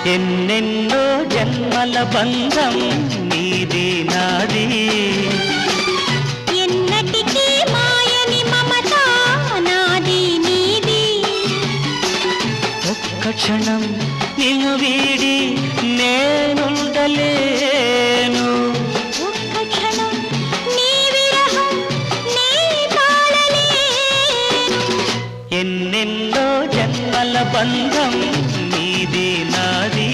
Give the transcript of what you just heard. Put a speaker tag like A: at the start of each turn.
A: ఎన్నెన్నో జన్మల బంధం నీది నాది
B: ఎన్నటికీ మాయని మమత నాది నీది
A: ఒక్క క్షణం నిన్ను వీడి నేనుండలేను
B: ఒక్క క్షణం నీ విరహం నీ తాళలేను
A: ఎన్నెన్నో జన్మల బంధం నీది నాది